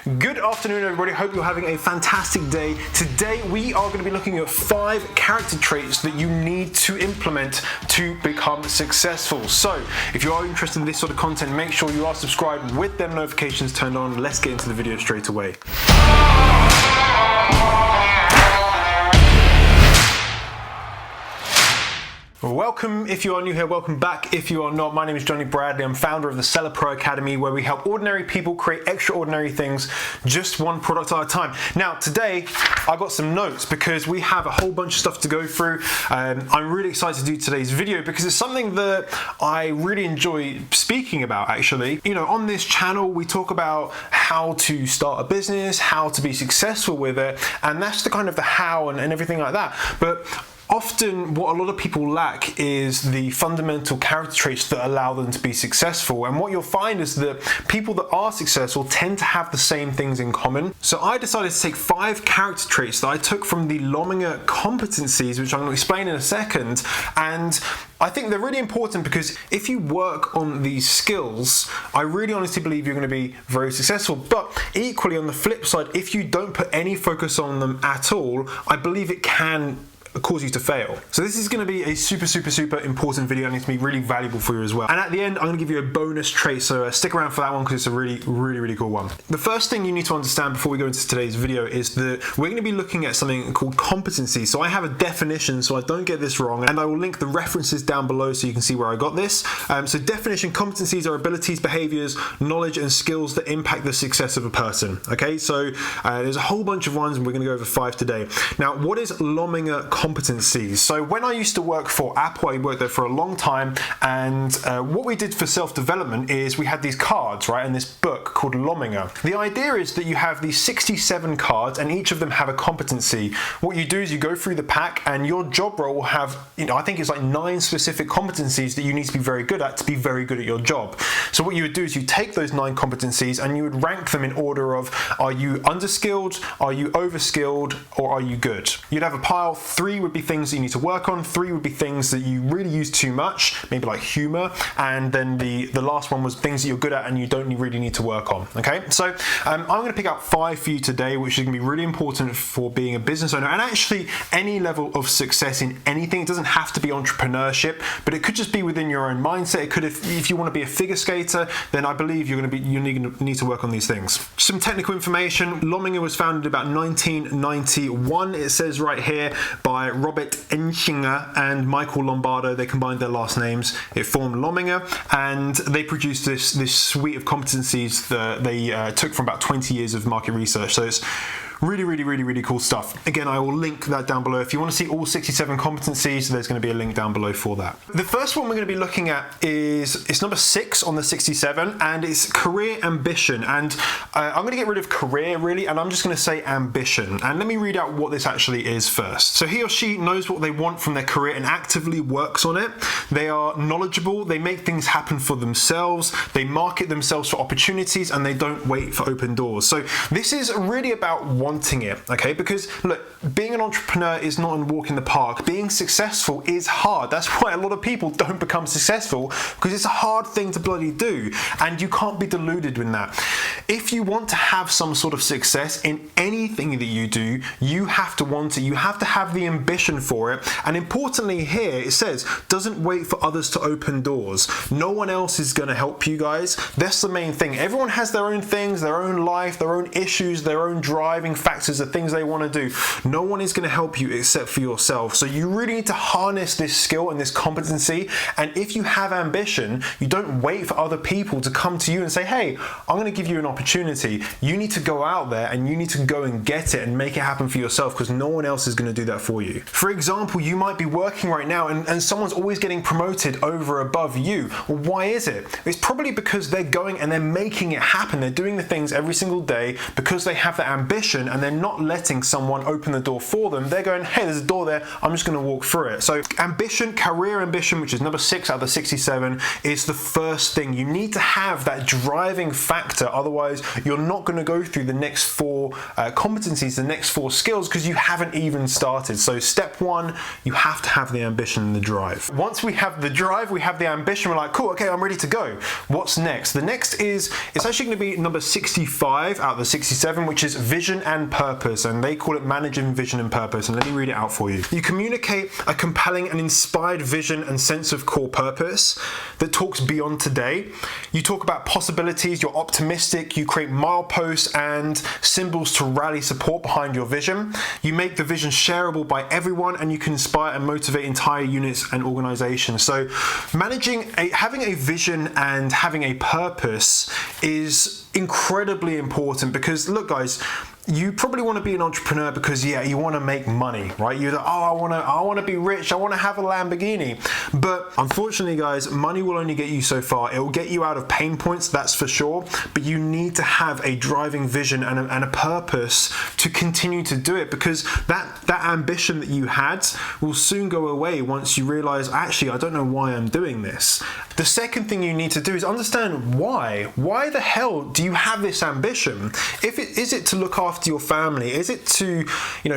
Good afternoon, everybody. Hope you're having a fantastic day. Today, we are going to be looking at 5 character traits that you need to implement to become successful. So, if you are interested in this sort of content, make sure you are subscribed with them notifications turned on. Let's get into the video straight away. Welcome if you are new here, welcome back if you are not. My name is Jonny Bradley. I'm founder of the Seller Pro Academy, where we help ordinary people create extraordinary things, just one product at a time. Now today I got some notes because we have a whole bunch of stuff to go through. I'm really excited to do today's video because it's something that I really enjoy speaking about actually. You know, on this channel we talk about how to start a business, how to be successful with it, and that's the kind of the how and everything like that. But often what a lot of people lack is the fundamental character traits that allow them to be successful. And what you'll find is that people that are successful tend to have the same things in common. So I decided to take 5 character traits that I took from the Lominger Competencies, which I'm going to explain in a second. And I think they're really important because if you work on these skills, I really honestly believe you're going to be very successful. But equally on the flip side, if you don't put any focus on them at all, I believe it can cause you to fail. So this is going to be a super important video, and it's going to be really valuable for you as well. And at the end, I'm going to give you a bonus trait, so stick around for that one because it's a really cool one. The first thing you need to understand before we go into today's video is that we're going to be looking at something called competency. So I have a definition so I don't get this wrong, and I will link the references down below so you can see where I got this. So definition: competencies are abilities, behaviors, knowledge and skills that impact the success of a person. Okay, so there's a whole bunch of ones and we're going to go over 5 today. Now, what is Lominger Competencies? So when I used to work for Apple, I worked there for a long time, and what we did for self-development is we had these cards, right, and this book called Lominger. The idea is that you have these 67 cards and each of them have a competency. What you do is you go through the pack and your job role will have, you know, I think it's like 9 specific competencies that you need to be very good at to be very good at your job. So what you would do is you take those 9 competencies and you would rank them in order of, are you underskilled, are you overskilled, or are you good? You'd have a pile. 3 would be things that you need to work on, 3 would be things that you really use too much, maybe like humor, and then the last one was things that you're good at and you don't really need to work on. Okay, so I'm going to pick out 5 for you today, which is going to be really important for being a business owner and actually any level of success in anything. It doesn't have to be entrepreneurship, but it could just be within your own mindset. It could, if you want to be a figure skater, then I believe you need to work on these things. Some technical information: Lominger was founded about 1991. It says right here by Robert Enschinger and Michael Lombardo. They combined their last names, it formed Lominger, and they produced this suite of competencies that they took from about 20 years of market research. So it's really cool stuff. Again, I will link that down below. If you want to see all 67 competencies, there's going to be a link down below for that. The first one we're going to be looking at it's number 6 on the 67, and it's career ambition. And I'm going to get rid of career really, and I'm just going to say ambition. And let me read out what this actually is first. So he or she knows what they want from their career and actively works on it. They are knowledgeable, they make things happen for themselves, they market themselves for opportunities, and they don't wait for open doors. So this is really about wanting it, okay? Because look, being an entrepreneur is not a walk in the park. Being successful is hard. That's why a lot of people don't become successful, because it's a hard thing to bloody do, and you can't be deluded with that. If you want to have some sort of success in anything that you do, you have to want it. You have to have the ambition for it. And importantly here, it says, doesn't wait for others to open doors. No one else is going to help you guys. That's the main thing. Everyone has their own things, their own life, their own issues, their own driving factors, the things they want to do. No one is going to help you except for yourself. So you really need to harness this skill and this competency. And if you have ambition, you don't wait for other people to come to you and say, hey, I'm going to give you an opportunity. You need to go out there and you need to go and get it and make it happen for yourself, because no one else is going to do that for you. For example, you might be working right now and someone's always getting promoted over above you. Well, why is it? It's probably because they're going and they're making it happen. They're doing the things every single day because they have that ambition ambition and they're not letting someone open the door for them. They're going, hey, there's a door there, I'm just going to walk through it. So ambition, career ambition, which is number 6 out of the 67, is the first thing. You need to have that driving factor, otherwise you're not going to go through the next 4 competencies, the next 4 skills, because you haven't even started. So step 1, you have to have the ambition and the drive. Once we have the drive, we have the ambition, we're like, cool, okay, I'm ready to go. What's next? The next is, it's actually going to be number 65 out of the 67, which is vision and purpose, and they call it managing vision and purpose. And let me read it out for you. You communicate a compelling and inspired vision and sense of core purpose that talks beyond today. You talk about possibilities, you're optimistic, you create mileposts and symbols to rally support behind your vision. You make the vision shareable by everyone, and you can inspire and motivate entire units and organizations. So having a vision and having a purpose is incredibly important, because look guys, you probably want to be an entrepreneur because you want to make money, right? You're like, oh, I want to be rich, I want to have a Lamborghini. But unfortunately guys, money will only get you so far. It will get you out of pain points, that's for sure, but you need to have a driving vision and a purpose to continue to do it, because that ambition that you had will soon go away once you realize, actually, I don't know why I'm doing this. The second thing you need to do is understand why. Why the hell do you have this ambition? Is it to look after your family? Is it to,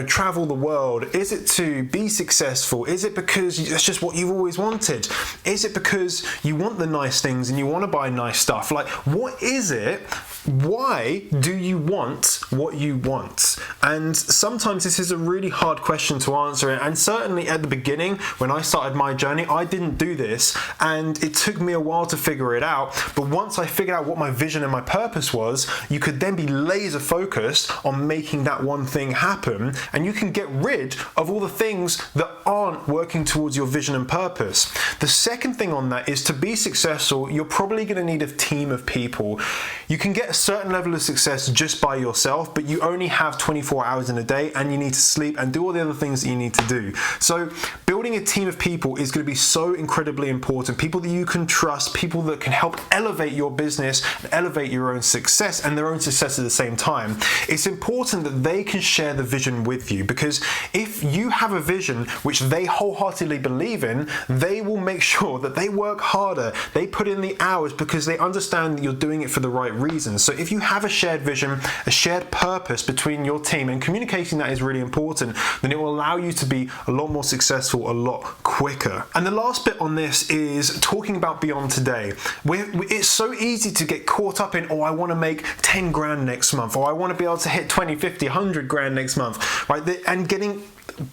travel the world? Is it to be successful? Is it because it's just what you've always wanted? Is it because you want the nice things and you want to buy nice stuff? Like, what is it? Why do you want what you want? And sometimes this is a really hard question to answer, and certainly at the beginning when I started my journey, I didn't do this, and it took me a while to figure it out. But once I figured out what my vision and my purpose was, you could then be laser focused on making that one thing happen, and you can get rid of all the things that aren't working towards your vision and purpose. The second thing on that is, to be successful, you're probably going to need a team of people. You can get a certain level of success just by yourself, but you only have 24 hours in a day, and you need to sleep and do all the other things that you need to do. So building a team of people is going to be so incredibly important. People that you can trust, people that can help elevate your business and elevate your own success and their own success at the same time. It's important that they can share the vision with you, because if you have a vision which they wholeheartedly believe in, they will make sure that they work harder, they put in the hours, because they understand that you're doing it for the right reasons. So if you have a shared vision, a shared purpose between your team, and communicating that is really important, then it will allow you to be a lot more successful a lot quicker. And the last bit on this is talking about beyond today. It's so easy to get caught up in, oh, I want to make 10 grand next month, or I want to be able to hit 20, 50, 100 grand next month, right? And getting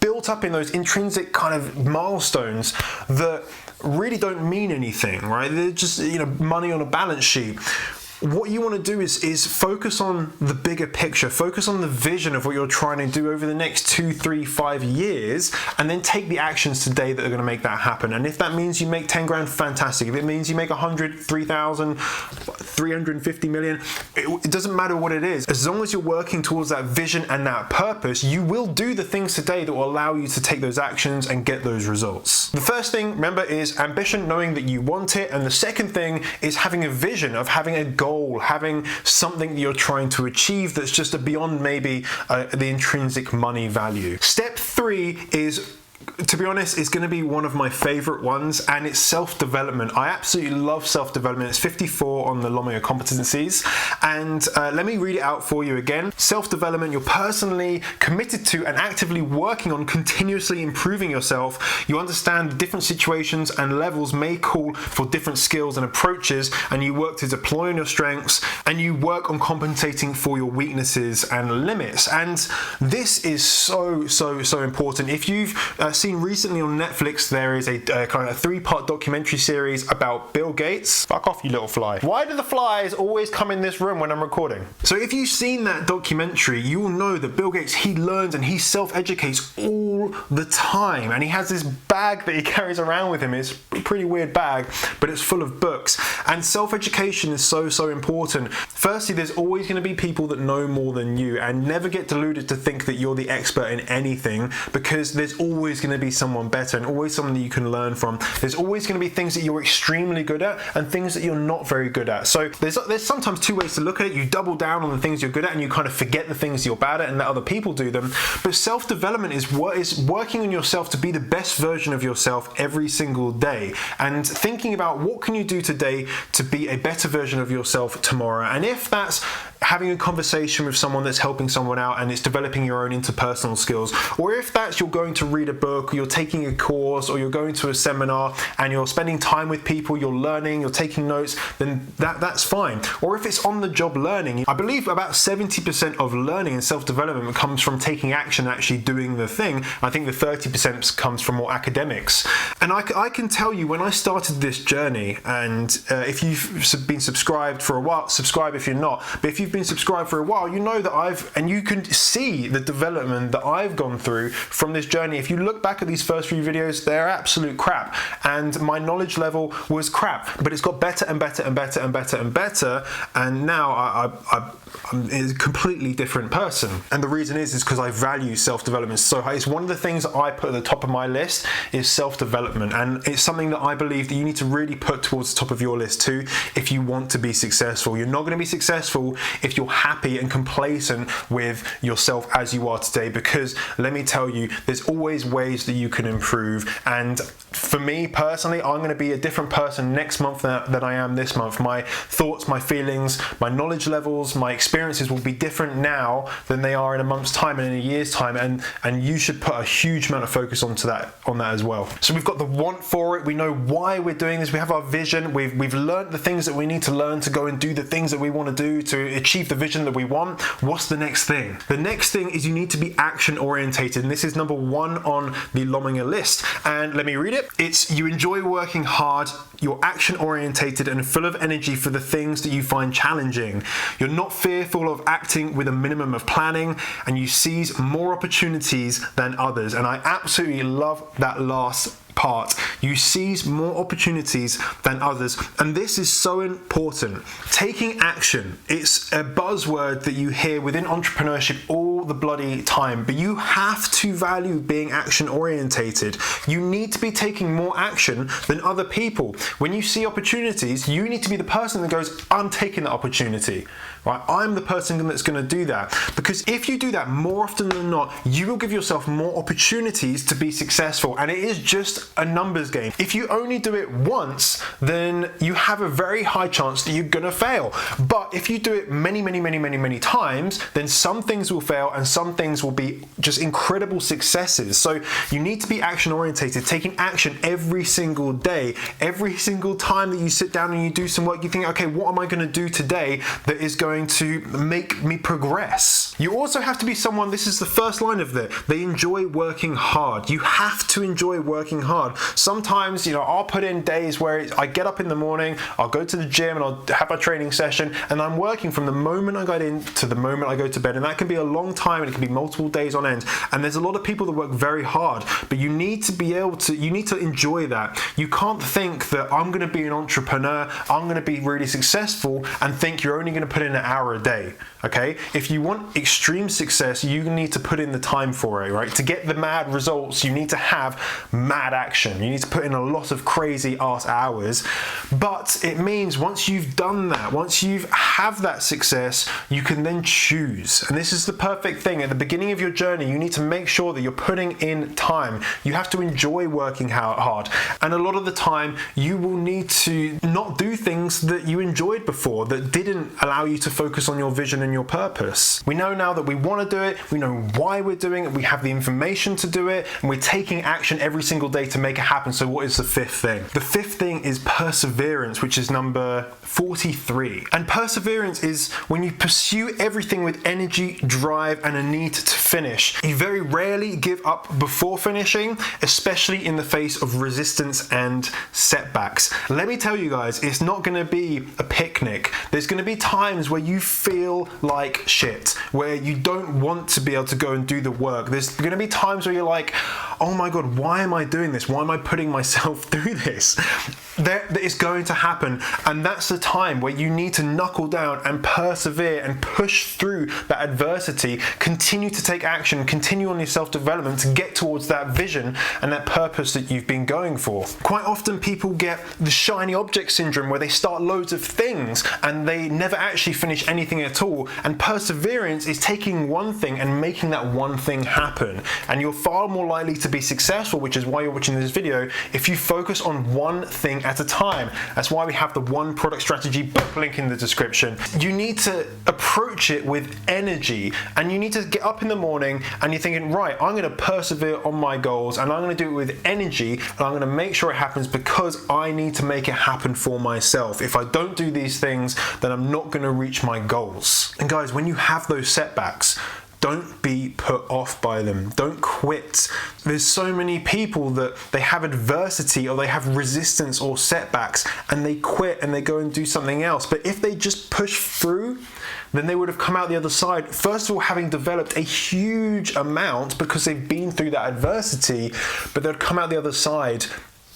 built up in those intrinsic kind of milestones that really don't mean anything, right? They're just, money on a balance sheet. What you want to do is focus on the bigger picture, focus on the vision of what you're trying to do over the next 2, 3, 5 years, and then take the actions today that are going to make that happen. And if that means you make 10 grand, fantastic. If it means you make 100, 3,000, 350 million, it doesn't matter what it is. As long as you're working towards that vision and that purpose, you will do the things today that will allow you to take those actions and get those results. The first thing, remember, is ambition, knowing that you want it. And the second thing is having a vision, of having a goal, having something that you're trying to achieve that's just beyond maybe the intrinsic money value. Step 3 is, to be honest, it's going to be one of my favorite ones, and it's self-development. I absolutely love self-development. It's 54 on the Lominger Competencies, and let me read it out for you again. Self-development, you're personally committed to and actively working on continuously improving yourself. You understand different situations and levels may call for different skills and approaches, and you work to deploy on your strengths, and you work on compensating for your weaknesses and limits. And this is so important. If you've seen recently on Netflix, there is a kind of 3-part documentary series about Bill Gates. Fuck off, you little fly. Why do the flies always come in this room when I'm recording? So if you've seen that documentary, you will know that Bill Gates, he learns and he self-educates all the time, and he has this bag that he carries around with him. It's a pretty weird bag, but it's full of books. And self-education is so important. Firstly, there's always going to be people that know more than you, and never get deluded to think that you're the expert in anything, because there's always always going to be someone better and always someone that you can learn from. There's always going to be things that you're extremely good at and things that you're not very good at. So there's sometimes two ways to look at it. You double down on the things you're good at and you kind of forget the things you're bad at and let other people do them. But self-development is working on yourself to be the best version of yourself every single day, and thinking about what can you do today to be a better version of yourself tomorrow. And if that's having a conversation with someone that's helping someone out and it's developing your own interpersonal skills, or if that's you're going to read a book, or you're taking a course, or you're going to a seminar and you're spending time with people, you're learning, you're taking notes, then that's fine. Or if it's on the job learning, I believe about 70% of learning and self-development comes from taking action and actually doing the thing. I think the 30% comes from more academics. And I can tell you, when I started this journey, and if you've been subscribed for a while, subscribe if you're not, but if you've been subscribed for a while, you know that and you can see the development that I've gone through from this journey. If you look back at these first few videos, they're absolute crap, and my knowledge level was crap, but it's got better and better and better and better and better, and now I'm a completely different person. And the reason is because I value self-development so high. It's one of the things that I put at the top of my list is self-development, and it's something that I believe that you need to really put towards the top of your list too if you want to be successful. You're not going to be successful if you're happy and complacent with yourself as you are today, because let me tell you, there's always ways that you can improve. And for me personally, I'm going to be a different person next month than I am this month. My thoughts, my feelings, my knowledge levels, my experiences will be different now than they are in a month's time and in a year's time, and you should put a huge amount of focus on that as well. So we've got the want for it, we know why we're doing this, we have our vision, we've learned the things that we need to learn to go and do the things that we want to do to achieve the vision that we want. What's the next thing? The next thing is you need to be action orientated, and this is number 1 on the Lominger list, and let me read it. It's you enjoy working hard, you're action orientated and full of energy for the things that you find challenging. You're not fearful of acting with a minimum of planning, and you seize more opportunities than others. And I absolutely love that last part. You seize more opportunities than others, and this is so important. Taking action, it's a buzzword that you hear within entrepreneurship all the bloody time, but you have to value being action orientated. You need to be taking more action than other people. When you see opportunities, you need to be the person that goes, I'm taking the opportunity, right? I'm the person that's going to do that, because if you do that more often than not, you will give yourself more opportunities to be successful, and it is just a numbers game. If you only do it once, then you have a very high chance that you're gonna fail. But if you do it many times, then some things will fail and some things will be just incredible successes. So you need to be action orientated, taking action every single day. Every single time that you sit down and you do some work, you think, okay, what am I gonna do today that is going to make me progress? You also have to be someone, this is the first line of it, they enjoy working hard. You have to enjoy working hard. Sometimes, I'll put in days where I get up in the morning, I'll go to the gym and I'll have a training session, and I'm working from the moment I got in to the moment I go to bed, and that can be a long time, and it can be multiple days on end. And there's a lot of people that work very hard, but you need to enjoy that. You can't think that I'm going to be an entrepreneur, I'm going to be really successful, and think you're only going to put in an hour a day. Okay? If you want extreme success, you need to put in the time for it, right? To get the mad results, you need to have mad action. You need to put in a lot of crazy ass hours. But it means once you've done that, once you have that success, you can then choose. And this is the perfect thing. At the beginning of your journey, you need to make sure that you're putting in time. You have to enjoy working hard. And a lot of the time, you will need to not do things that you enjoyed before, that didn't allow you to focus on your vision and your purpose. We know now that we want to do it, we know why we're doing it, we have the information to do it, and we're taking action every single day to make it happen. So what is the 5th thing? The 5th thing is perseverance, which is number 43. And perseverance is when you pursue everything with energy, drive, and a need to finish. You very rarely give up before finishing, especially in the face of resistance and setbacks. Let me tell you guys, it's not going to be a picnic. There's going to be times where you feel like shit, where you don't want to be able to go and do the work. There's going to be times where you're like, oh my God, why am I doing this? Why am I putting myself through this? That is going to happen, and that's the time where you need to knuckle down and persevere and push through that adversity, continue to take action, continue on your self-development to get towards that vision and that purpose that you've been going for. Quite often people get the shiny object syndrome where they start loads of things and they never actually finish anything at all, and perseverance is taking one thing and making that one thing happen, and you're far more likely to be successful, which is why you're watching this video, if you focus on one thing at a time. That's why we have the One Product Strategy book link in the description. You need to approach it with energy, and you need to get up in the morning and you're thinking, right, I'm going to persevere on my goals and I'm going to do it with energy, and I'm going to make sure it happens because I need to make it happen for myself. If I don't do these things, then I'm not going to reach my goals. And guys, when you have those setbacks, don't be put off by them. Don't quit. There's so many people that they have adversity or they have resistance or setbacks and they quit and they go and do something else. But if they just push through, then they would have come out the other side, first of all, having developed a huge amount because they've been through that adversity, but they'd come out the other side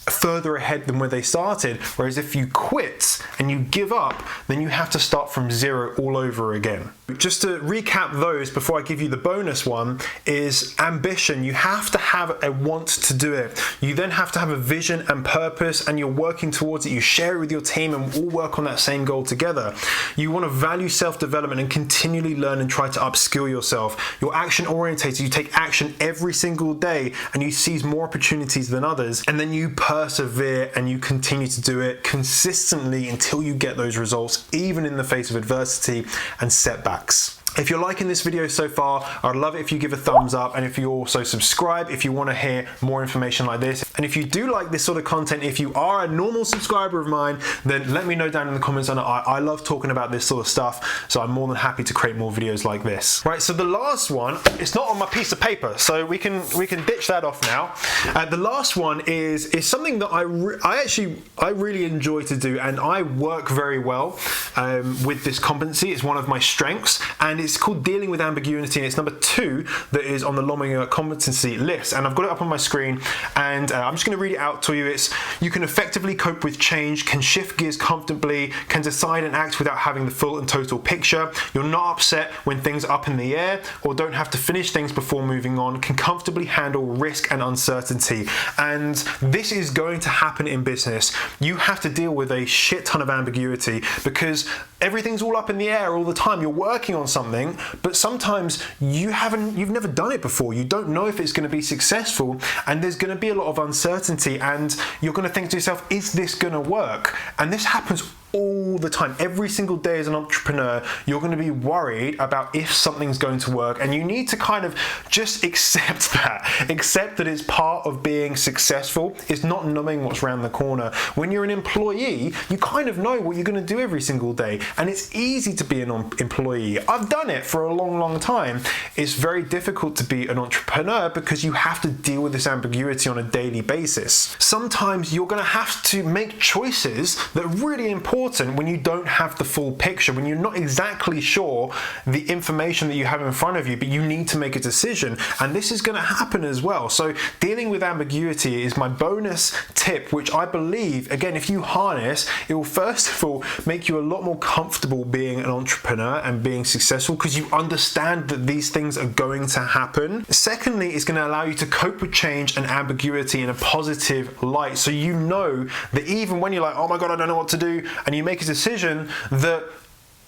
further ahead than where they started. Whereas if you quit and you give up, then you have to start from zero all over again. Just to recap those before I give you the bonus one is ambition. You have to have a want to do it. You then have to have a vision and purpose, and you're working towards it. You share it with your team and all work on that same goal together. You want to value self-development and continually learn and try to upskill yourself. You're action orientated. You take action every single day and you seize more opportunities than others, and then you persevere and you continue to do it consistently until you get those results, even in the face of adversity and setbacks. If you're liking this video so far, I'd love it if you give a thumbs up, and if you also subscribe if you want to hear more information like this. And if you do like this sort of content, if you are a normal subscriber of mine, then let me know down in the comments. And I love talking about this sort of stuff, so I'm more than happy to create more videos like this. Right, so the last one, it's not on my piece of paper, so we can ditch that off now. The last one is something that I really enjoy to do, and I work very well with this competency. It's one of my strengths, and it's called dealing with ambiguity, and it's number 2 that is on the Lominger Competency list. And I've got it up on my screen, and I'm just going to read it out to you. It's: you can effectively cope with change, can shift gears comfortably, can decide and act without having the full and total picture. You're not upset when things are up in the air or don't have to finish things before moving on, can comfortably handle risk and uncertainty. And this is going to happen in business. You have to deal with a shit ton of ambiguity because everything's all up in the air all the time. You're working on something, but sometimes you've never done it before. You don't know if it's going to be successful, and there's going to be a lot of uncertainty, and you're going to think to yourself, is this going to work? And this happens all the time. Every single day as an entrepreneur, you're going to be worried about if something's going to work, and you need to kind of just accept that it's part of being successful. It's not knowing what's around the corner. When you're an employee, you kind of know what you're going to do every single day, and it's easy to be an employee. I've done it for a long time. It's very difficult to be an entrepreneur because you have to deal with this ambiguity on a daily basis. Sometimes you're going to have to make choices that are really important when you don't have the full picture, when you're not exactly sure the information that you have in front of you, but you need to make a decision. And this is going to happen as well. So dealing with ambiguity is my bonus tip, which I believe, again, if you harness, it will first of all make you a lot more comfortable being an entrepreneur and being successful because you understand that these things are going to happen. Secondly, it's going to allow you to cope with change and ambiguity in a positive light. So you know that even when you're like, oh my God, I don't know what to do, and you make a decision, that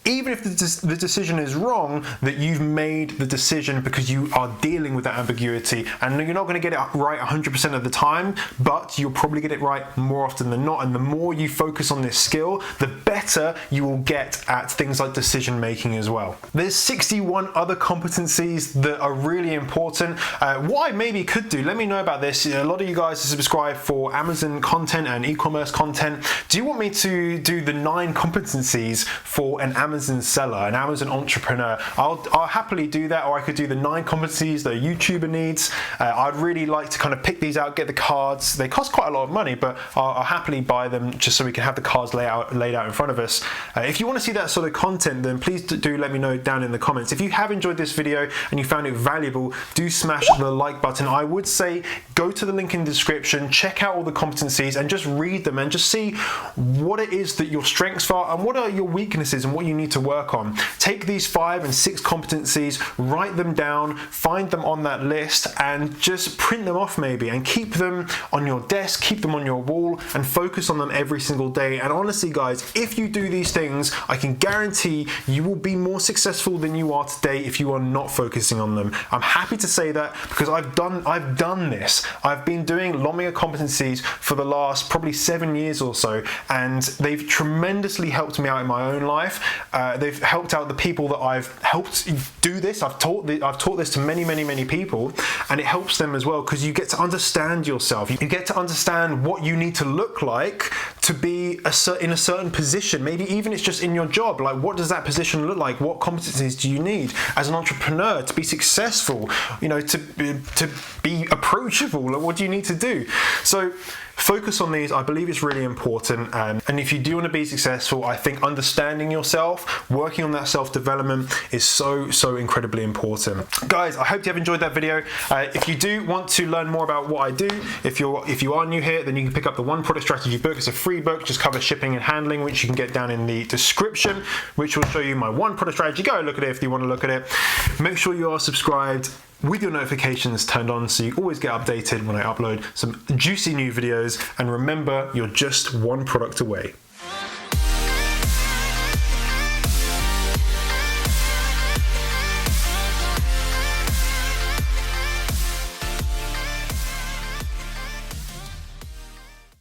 even if the decision is wrong, that you've made the decision because you are dealing with that ambiguity. And you're not going to get it right 100% of the time, but you'll probably get it right more often than not. And the more you focus on this skill, the better you will get at things like decision making as well. There's 61 other competencies that are really important. What I maybe could do, let me know about this. A lot of you guys subscribe for Amazon content and e-commerce content. Do you want me to do the 9 competencies for an Amazon Amazon seller, an Amazon entrepreneur, I'll happily do that, or I could do the 9 competencies that a YouTuber needs. I'd really like to kind of pick these out, get the cards. They cost quite a lot of money, but I'll happily buy them just so we can have the cards laid out in front of us. If you want to see that sort of content, then please do let me know down in the comments. If you have enjoyed this video and you found it valuable, do smash the like button. I would say go to the link in the description, check out all the competencies and just read them and just see what it is that your strengths are and what are your weaknesses and what you need to work on. Take these 5 and 6 competencies, write them down, find them on that list and just print them off maybe and keep them on your desk, keep them on your wall and focus on them every single day. And honestly guys, if you do these things, I can guarantee you will be more successful than you are today if you are not focusing on them. I'm happy to say that because I've done this. I've been doing Lominger Competencies for the last probably 7 years or so, and they've tremendously helped me out in my own life. They've helped out the people that I've helped do this. I've taught this to many people, and it helps them as well because you get to understand yourself. You get to understand what you need to look like to be in a certain position. Maybe even it's just in your job. Like, what does that position look like? What competencies do you need as an entrepreneur to be successful? You know, to be approachable. Like, what do you need to do? So focus on these. I believe it's really important. And if you do want to be successful, I think understanding yourself, working on that self-development is so incredibly important. Guys, I hope you have enjoyed that video. If you do want to learn more about what I do, if you are new here, then you can pick up the One Product Strategy book. It's a free book, just covers shipping and handling, which you can get down in the description, which will show you my One Product Strategy. Go look at it if you want to look at it. Make sure you are subscribed with your notifications turned on so you always get updated when I upload some juicy new videos. And remember, you're just one product away.